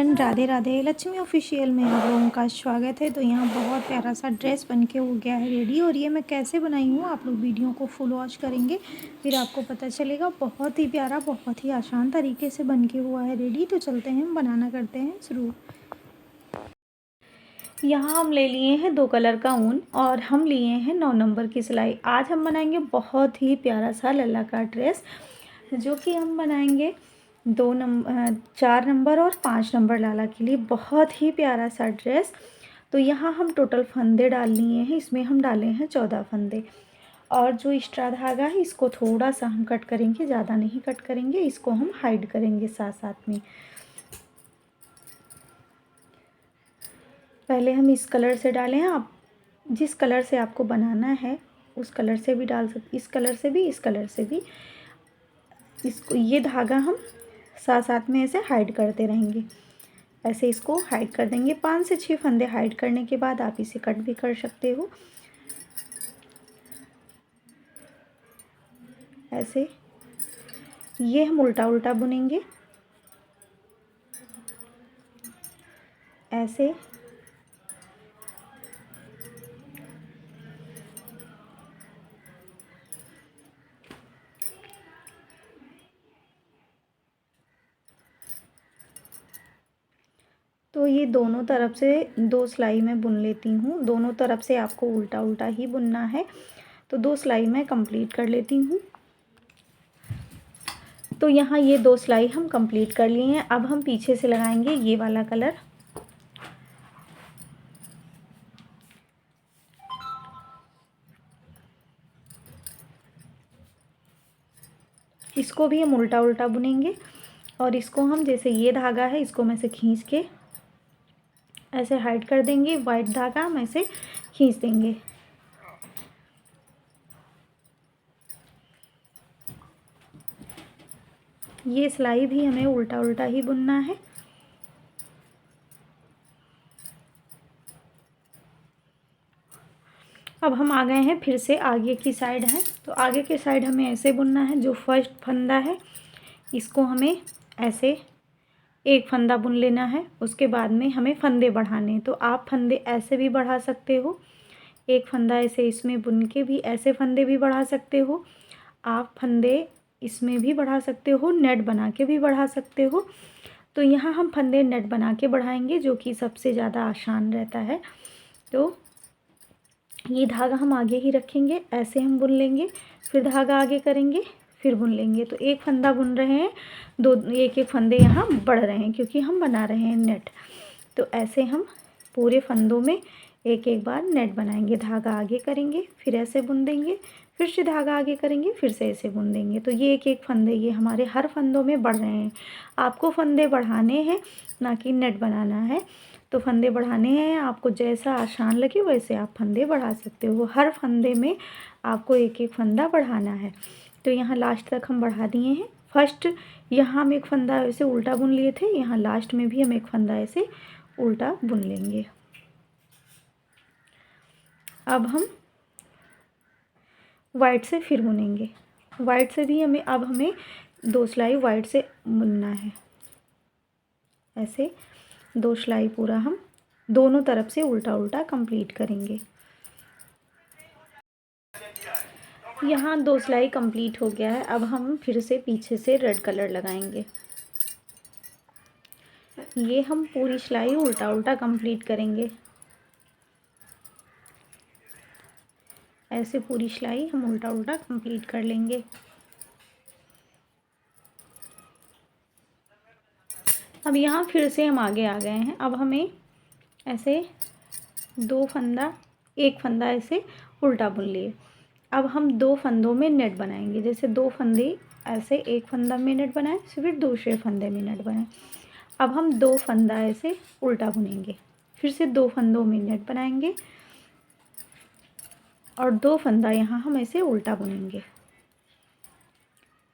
Everyone, Radhe Radhe. Lakshmi official में आप लोगों का स्वागत है। तो यहाँ बहुत प्यारा सा ड्रेस बनके हो गया है रेडी, और ये मैं कैसे बनाई हूँ आप लोग वीडियो को फुल वॉच करेंगे फिर आपको पता चलेगा। बहुत ही प्यारा, बहुत ही आसान तरीके से बनके हुआ है रेडी। तो चलते हैं, बनाना करते हैं शुरू। यहाँ हम ले लिए हैं 2 कलर का ऊन और हम लिए हैं 9 नंबर की सिलाई। आज हम बनाएंगे बहुत ही प्यारा सा लल्ला का ड्रेस, जो कि हम बनाएंगे 4 नंबर और 5 नंबर लाला के लिए। बहुत ही प्यारा सा ड्रेस। तो यहाँ हम टोटल फंदे डाल लिए हैं, इसमें हम डाले हैं 14 फंदे। और जो एक्स्ट्रा धागा है इसको थोड़ा सा हम कट करेंगे, ज़्यादा नहीं कट करेंगे, इसको हम हाइड करेंगे साथ साथ में। पहले हम इस कलर से डाले हैं, आप जिस कलर से आपको बनाना है उस कलर से भी डाल सकते, इस कलर से भी, इस कलर से भी। इसको ये धागा हम साथ साथ में ऐसे हाइड करते रहेंगे, ऐसे इसको हाइड कर देंगे। 5 से 6 फंदे हाइड करने के बाद आप इसे कट भी कर सकते हो ऐसे। ये हम उल्टा उल्टा बुनेंगे ऐसे। तो ये दोनों तरफ से 2 सिलाई मैं बुन लेती हूँ। दोनों तरफ से आपको उल्टा उल्टा ही बुनना है। तो 2 सिलाई मैं कंप्लीट कर लेती हूँ। तो यहाँ ये 2 सिलाई हम कंप्लीट कर लिए हैं। अब हम पीछे से लगाएंगे ये वाला कलर। इसको भी हम उल्टा उल्टा बुनेंगे और इसको हम, जैसे ये धागा है इसको मैं से खींच के ऐसे हाइड कर देंगे, वाइट धागा हम ऐसे खींच देंगे। ये सिलाई भी हमें उल्टा उल्टा ही बुनना है। अब हम आ गए हैं फिर से आगे की साइड है। तो आगे की साइड हमें ऐसे बुनना है। जो फर्स्ट फंदा है इसको हमें ऐसे एक फंदा बुन लेना है। उसके बाद में हमें फंदे बढ़ाने हैं। तो आप फंदे ऐसे भी बढ़ा सकते हो, एक फंदा ऐसे इसमें बुन के भी ऐसे फंदे भी बढ़ा सकते हो। आप फंदे इसमें भी बढ़ा सकते हो, नेट बना के भी बढ़ा सकते हो। तो यहाँ हम फंदे नेट बना के बढ़ाएंगे, जो कि सबसे ज़्यादा आसान रहता है। तो ये धागा हम आगे ही रखेंगे, ऐसे हम बुन लेंगे, फिर धागा आगे करेंगे, फिर बुन लेंगे। तो एक फंदा बुन रहे हैं, दो एक एक फंदे यहाँ बढ़ रहे हैं क्योंकि हम बना रहे हैं नेट। तो ऐसे हम पूरे फंदों में एक एक बार नेट बनाएंगे। धागा आगे करेंगे, फिर ऐसे बुन देंगे, फिर से धागा आगे करेंगे, फिर से ऐसे बुन देंगे। तो ये एक एक फंदे ये हमारे हर फंदों में बढ़ रहे हैं। आपको फंदे बढ़ाने हैं, ना कि नेट बनाना है। तो फंदे बढ़ाने हैं, आपको जैसा आसान लगे वैसे आप फंदे बढ़ा सकते हो। हर फंदे में आपको एक एक फंदा बढ़ाना है। तो यहाँ लास्ट तक हम बढ़ा दिए हैं। फर्स्ट यहाँ हम एक फंदा ऐसे उल्टा बुन लिए थे, यहाँ लास्ट में भी हम एक फंदा ऐसे उल्टा बुन लेंगे। अब हम वाइट से फिर बुनेंगे। वाइट से भी हमें 2 सिलाई वाइट से बुनना है। ऐसे 2 सिलाई पूरा हम दोनों तरफ से उल्टा उल्टा कंप्लीट करेंगे। यहाँ 2 सिलाई कंप्लीट हो गया है। अब हम फिर से पीछे से रेड कलर लगाएंगे। ये हम पूरी सिलाई उल्टा उल्टा कंप्लीट करेंगे। ऐसे पूरी सिलाई हम उल्टा उल्टा कंप्लीट कर लेंगे। अब यहाँ फिर से हम आगे आ गए हैं। अब हमें ऐसे 2 फंदा, एक फंदा ऐसे उल्टा बुन लिए। अब हम 2 फंदों में नेट बनाएंगे। जैसे 2 फंदे ऐसे, एक फंदा में नेट बनाए, फिर दूसरे फंदे में नेट बनाए। अब हम 2 फंदा ऐसे उल्टा बुनेंगे, फिर से 2 फंदों में नेट बनाएंगे और 2 फंदा यहाँ हम ऐसे उल्टा बुनेंगे,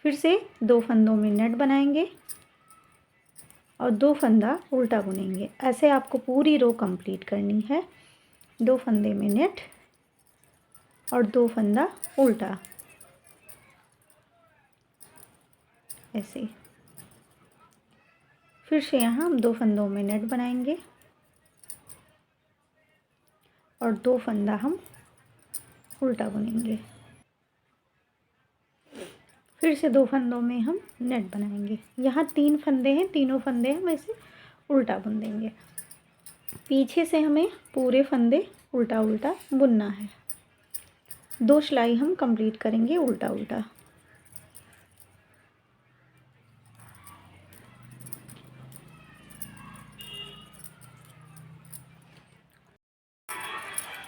फिर से 2 फंदों में नेट बनाएंगे और 2 फंदा उल्टा बुनेंगे। ऐसे आपको पूरी रो कंप्लीट करनी है। 2 फंदे में नेट और 2 फंदा उल्टा, ऐसे। फिर से यहाँ हम 2 फंदों में नेट बनाएंगे और 2 फंदा हम उल्टा बुनेंगे। फिर से 2 फंदों में हम नेट बनाएंगे। यहाँ 3 फंदे हैं, तीनों फंदे हम ऐसे उल्टा बुन देंगे। पीछे से हमें पूरे फंदे उल्टा उल्टा बुनना है। 2 सिलाई हम कंप्लीट करेंगे उल्टा उल्टा।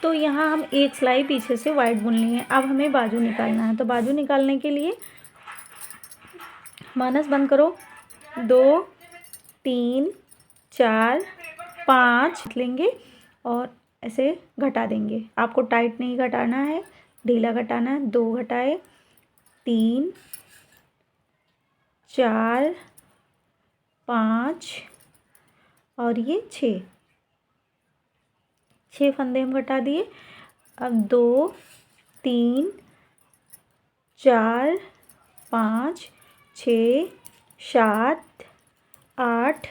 तो यहाँ हम एक सिलाई पीछे से वाइट बुन लिए हैं। अब हमें बाजू निकालना है। तो बाजू निकालने के लिए माइनस बंद करो, 2 3 4 5 लेंगे और ऐसे घटा देंगे। आपको टाइट नहीं घटाना है, ढीला घटाना है। 2 घटाए, 3 4 5 और ये 6 फंदे हम घटा दिए। अब 2 3 4 5 6 7 8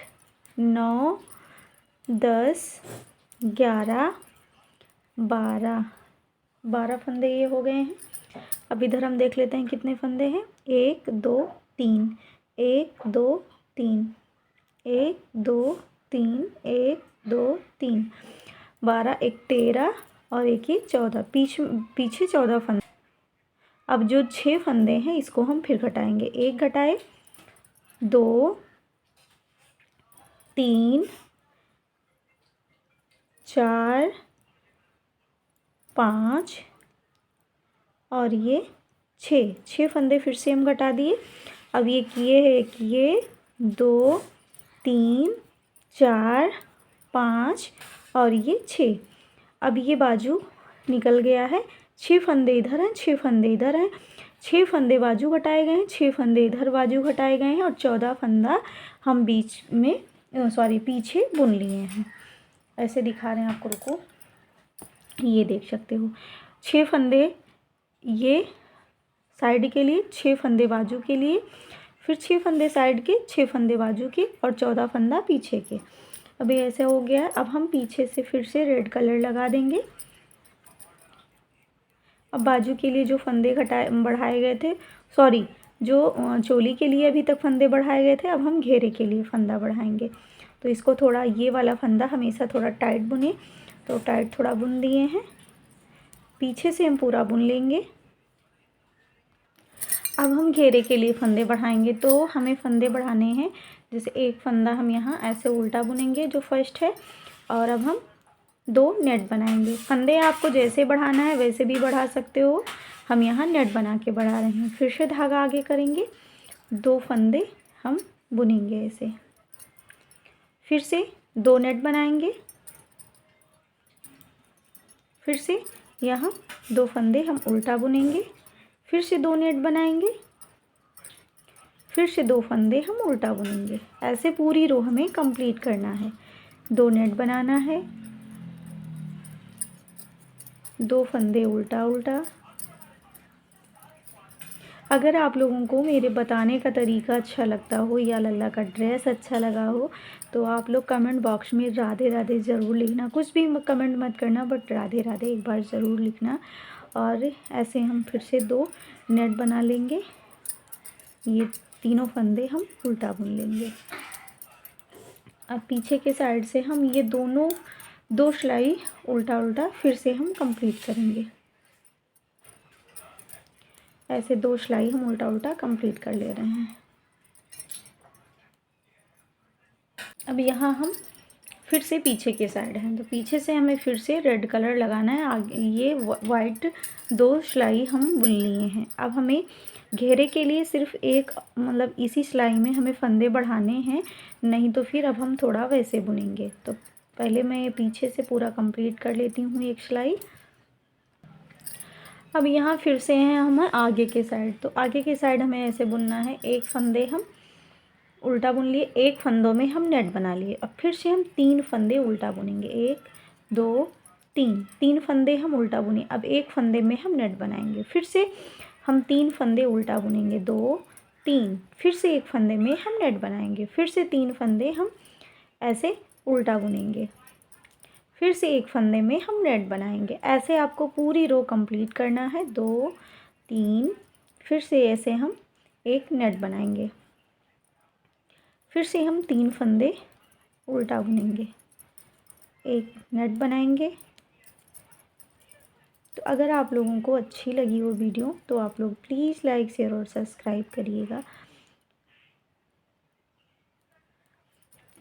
9 10 11 12 फंदे ये हो गए हैं। अब इधर हम देख लेते हैं कितने फंदे हैं। 1 2 3 1 2 3 1 2 3 1 2 3 12 1 13 और 1 ये 14, पीछे 14 फंदे। अब जो 6 फंदे हैं इसको हम फिर घटाएंगे। 1 घटाए, 2 3 4 5 और ये 6 फंदे फिर से हम घटा दिए। अब ये किए है कि ये 2 3 4 5 और ये 6। अब ये बाजू निकल गया है। 6 फंदे इधर हैं, 6 फंदे इधर हैं। 6 फंदे बाजू घटाए गए हैं, 6 फंदे इधर बाजू घटाए गए हैं और 14 फंदा हम बीच में पीछे बुन लिए हैं। ऐसे दिखा रहे हैं आपको, रुको, ये देख सकते हो। 6 फंदे ये साइड के लिए, 6 फंदे बाजू के लिए, फिर 6 फंदे साइड के, 6 फंदे बाजू के और 14 फंदा पीछे के। अभी ऐसे हो गया है। अब हम पीछे से फिर से रेड कलर लगा देंगे। अब बाजू के लिए जो फंदे बढ़ाए गए थे, जो चोली के लिए अभी तक फंदे बढ़ाए गए थे, अब हम घेरे के लिए फंदा बढ़ाएंगे। तो इसको थोड़ा, ये वाला फंदा हमेशा थोड़ा टाइट बुने, तो टाइट थोड़ा बुन दिए हैं। पीछे से हम पूरा बुन लेंगे। अब हम घेरे के लिए फंदे बढ़ाएंगे। तो हमें फंदे बढ़ाने हैं। जैसे एक फंदा हम यहाँ ऐसे उल्टा बुनेंगे जो फर्स्ट है, और अब हम 2 नेट बनाएंगे। फंदे आपको जैसे बढ़ाना है वैसे भी बढ़ा सकते हो। हम यहाँ नेट बना के बढ़ा रहे हैं। फिर से धागा आगे करेंगे, 2 फंदे हम बुनेंगे ऐसे। फिर से 2 नेट बनाएंगे। फिर से यहाँ 2 फंदे हम उल्टा बुनेंगे। फिर से 2 नेट बनाएंगे। फिर से 2 फंदे हम उल्टा बुनेंगे। ऐसे पूरी रो हमें कंप्लीट करना है। 2 नेट बनाना है, 2 फंदे उल्टा उल्टा। अगर आप लोगों को मेरे बताने का तरीका अच्छा लगता हो या लल्ला का ड्रेस अच्छा लगा हो तो आप लोग कमेंट बॉक्स में राधे राधे ज़रूर लिखना। कुछ भी कमेंट मत करना, बट राधे राधे एक बार ज़रूर लिखना। और ऐसे हम फिर से 2 नेट बना लेंगे। ये तीनों फंदे हम उल्टा बुन लेंगे। अब पीछे के साइड से हम ये दोनों 2 सिलाई उल्टा उल्टा फिर से हम कंप्लीट करेंगे। ऐसे 2 सिलाई हम उल्टा उल्टा कंप्लीट कर ले रहे हैं। अब यहाँ हम फिर से पीछे के साइड हैं, तो पीछे से हमें फिर से रेड कलर लगाना है। आगे ये वाइट 2 सिलाई हम बुन लिए हैं। अब हमें घेरे के लिए सिर्फ एक, मतलब इसी सिलाई में हमें फंदे बढ़ाने हैं, नहीं तो फिर अब हम थोड़ा वैसे बुनेंगे। तो पहले मैं पीछे से पूरा कंप्लीट कर लेती हूँ एक सिलाई। अब यहाँ फिर से हैं हम आगे के साइड। तो आगे के साइड हमें ऐसे बुनना है। 1 फंदे हम उल्टा बुन लिए, 1 फंदों में हम नेट बना लिए। अब फिर से हम 3 फंदे उल्टा बुनेंगे। 1 2 3 फंदे हम उल्टा बुने। अब 1 फंदे में हम नेट बनाएंगे। फिर से हम 3 फंदे उल्टा बुनेंगे। 2 3, फिर से एक फंदे में हम नेट बनाएंगे, फिर से 3 फंदे हम ऐसे उल्टा बुनेंगे, फिर से एक फंदे में हम नेट बनाएंगे। ऐसे आपको पूरी रो कंप्लीट करना है। 2 3, फिर से ऐसे हम एक नेट बनाएंगे, फिर से हम 3 फंदे उल्टा बुनेंगे, एक नेट बनाएंगे। तो अगर आप लोगों को अच्छी लगी वो वीडियो तो आप लोग प्लीज़ लाइक शेयर और सब्सक्राइब करिएगा।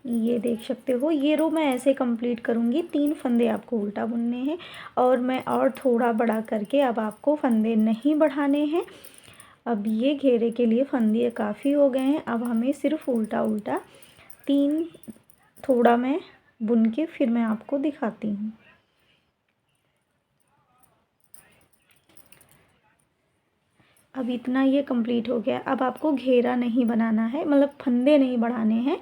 ये देख सकते हो, ये रो मैं ऐसे कंप्लीट करूँगी। 3 फंदे आपको उल्टा बुनने हैं और मैं और थोड़ा बड़ा करके, अब आपको फंदे नहीं बढ़ाने हैं। अब ये घेरे के लिए फंदे काफ़ी हो गए हैं। अब हमें सिर्फ उल्टा उल्टा 3 थोड़ा मैं बुन के फिर मैं आपको दिखाती हूँ। अब इतना ये कंप्लीट हो गया। अब आपको घेरा नहीं बनाना है, मतलब फंदे नहीं बढ़ाने हैं।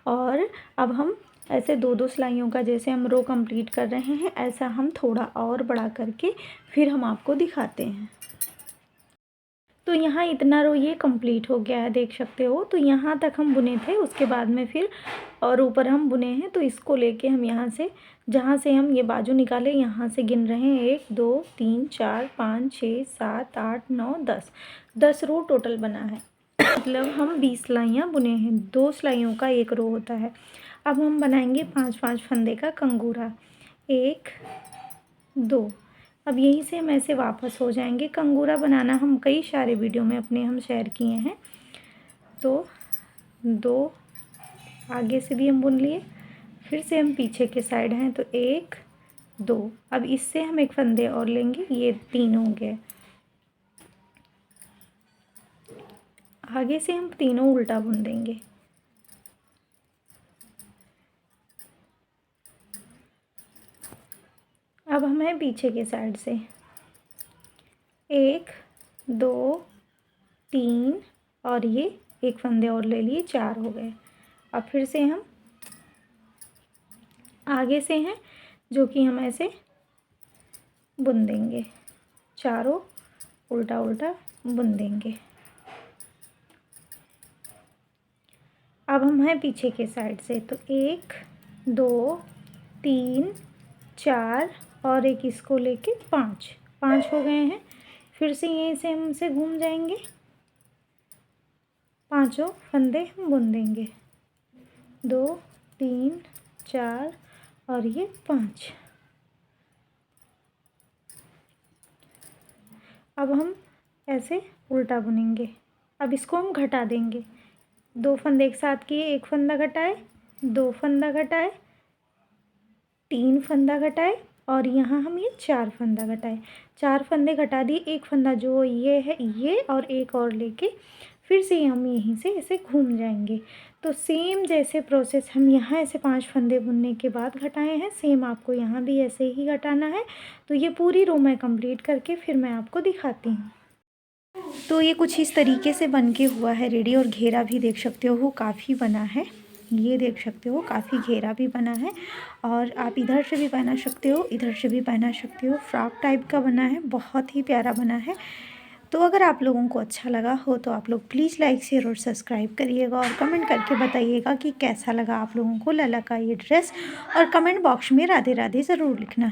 और अब हम ऐसे 2-2 सिलाइयों का जैसे हम रो कंप्लीट कर रहे हैं, ऐसा हम थोड़ा और बड़ा करके फिर हम आपको दिखाते हैं। तो यहाँ इतना रो ये कंप्लीट हो गया है, देख सकते हो। तो यहाँ तक हम बुने थे, उसके बाद में फिर और ऊपर हम बुने हैं। तो इसको लेके हम यहाँ से, जहाँ से हम ये बाजू निकाले, यहाँ से गिन रहे हैं 1 2 3 4 5 6 7 8 9 10 रो टोटल बना है। मतलब हम 20 सिलाइयाँ बुने हैं। 2 सिलाइयों का एक रो होता है। अब हम बनाएंगे 5-5 फंदे का कंगूरा। 1 2, अब यहीं से हम ऐसे वापस हो जाएंगे। कंगूरा बनाना हम कई सारे वीडियो में अपने हम शेयर किए हैं। तो 2 आगे से भी हम बुन लिए, फिर से हम पीछे के साइड हैं तो 1 2, अब इससे हम एक फंदे और लेंगे, ये 3 हो गए। आगे से हम तीनों उल्टा बुन देंगे। अब हमें पीछे के साइड से 1 2 3 और ये एक फंदे और ले लिए, 4 हो गए। अब फिर से हम आगे से हैं जो कि हम ऐसे बुन देंगे, चारों उल्टा उल्टा बुन देंगे। अब हम हैं पीछे के साइड से, तो 1 2 3 4 और एक इसको लेके 5 हो गए हैं। फिर से यहीं से हम से घूम जाएंगे, 5 फंदे हम बुन देंगे, 2 3 4 और ये 5। अब हम ऐसे उल्टा बुनेंगे। अब इसको हम घटा देंगे। 2 फंदे एक साथ किए, एक फंदा घटाए, 2 फंदा घटाए, 3 फंदा घटाए और यहाँ हम ये 4 फंदा घटाए। 4 फंदे घटा दिए, एक फंदा जो ये है ये और एक और लेके फिर से हम यहीं से ऐसे घूम जाएंगे। तो सेम जैसे प्रोसेस हम यहाँ ऐसे 5 फंदे बुनने के बाद घटाए हैं, सेम आपको यहाँ भी ऐसे ही घटाना है। तो ये पूरी रो मैं कंप्लीट करके फिर मैं आपको दिखाती हूँ। तो ये कुछ इस तरीके से बन के हुआ है रेडी। और घेरा भी देख सकते हो काफ़ी बना है, ये देख सकते हो काफ़ी घेरा भी बना है। और आप इधर से भी पहना सकते हो, इधर से भी पहना सकते हो। फ्रॉक टाइप का बना है, बहुत ही प्यारा बना है। तो अगर आप लोगों को अच्छा लगा हो तो आप लोग प्लीज़ लाइक शेयर और सब्सक्राइब करिएगा और कमेंट करके बताइएगा कि कैसा लगा आप लोगों को लला का ये ड्रेस। और कमेंट बॉक्स में राधे राधे ज़रूर लिखना।